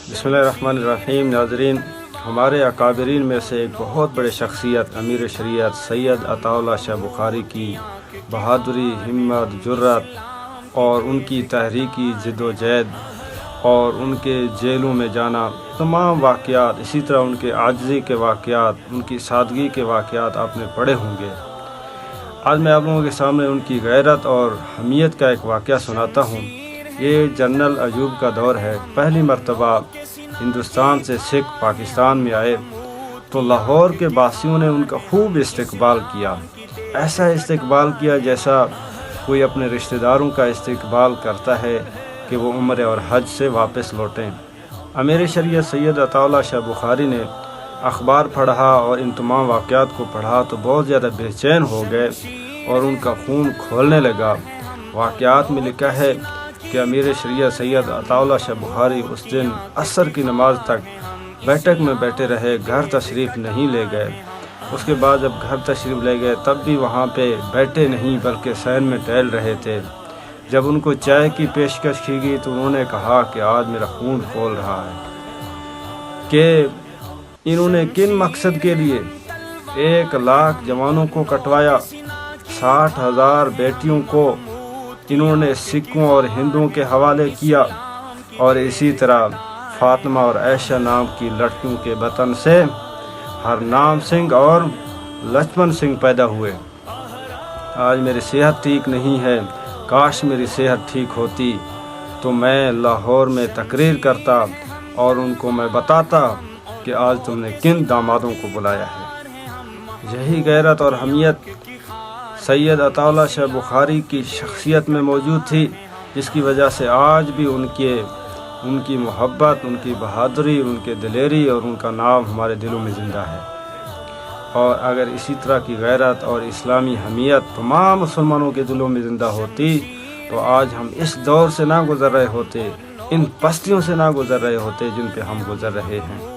بسم اللہ الرحمن الرحیم۔ ناظرین، ہمارے اکابرین میں سے ایک بہت بڑے شخصیت امیر شریعت سید عطا اللہ شاہ بخاری کی بہادری، ہمت، جرأت اور ان کی تحریکی جد و جہد اور ان کے جیلوں میں جانا، تمام واقعات، اسی طرح ان کے عاجزی کے واقعات، ان کی سادگی کے واقعات آپ نے پڑھے ہوں گے۔ آج میں آپ لوگوں کے سامنے ان کی غیرت اور حمیت کا ایک واقعہ سناتا ہوں۔ یہ جنرل ایوب کا دور ہے۔ پہلی مرتبہ ہندوستان سے سکھ پاکستان میں آئے تو لاہور کے باسیوں نے ان کا خوب استقبال کیا، ایسا استقبال کیا جیسا کوئی اپنے رشتہ داروں کا استقبال کرتا ہے کہ وہ عمرے اور حج سے واپس لوٹیں۔ امیر شریعت سید عطا اللہ شاہ بخاری نے اخبار پڑھا اور ان تمام واقعات کو پڑھا تو بہت زیادہ بے چین ہو گئے اور ان کا خون کھولنے لگا۔ واقعات میں لکھا ہے کہ امیر شریعت سید عطا اللہ شاہ بخاری اس دن عصر کی نماز تک بیٹھک میں بیٹھے رہے، گھر تشریف نہیں لے گئے۔ اس کے بعد جب گھر تشریف لے گئے تب بھی وہاں پہ بیٹھے نہیں بلکہ صحن میں ٹہل رہے تھے۔ جب ان کو چائے کی پیشکش کی گئی تو انہوں نے کہا کہ آج میرا خون کھول رہا ہے کہ انہوں نے کن مقصد کے لیے 1,00,000 جوانوں کو کٹوایا، 60,000 بیٹیوں کو انہوں نے سکھوں اور ہندوؤں کے حوالے کیا، اور اسی طرح فاطمہ اور عائشہ نام کی لڑکیوں کے بطن سے ہرنام سنگھ اور لچھمن سنگھ پیدا ہوئے۔ آج میری صحت ٹھیک نہیں ہے، کاش میری صحت ٹھیک ہوتی تو میں لاہور میں تقریر کرتا اور ان کو میں بتاتا کہ آج تم نے کن دامادوں کو بلایا ہے۔ یہی غیرت اور حمیت سید عطا اللہ شاہ بخاری کی شخصیت میں موجود تھی، جس کی وجہ سے آج بھی ان کی محبت، ان کی بہادری، ان کے دلیری اور ان کا نام ہمارے دلوں میں زندہ ہے۔ اور اگر اسی طرح کی غیرت اور اسلامی حمیت تمام مسلمانوں کے دلوں میں زندہ ہوتی تو آج ہم اس دور سے نہ گزر رہے ہوتے، ان پستیوں سے نہ گزر رہے ہوتے جن پہ ہم گزر رہے ہیں۔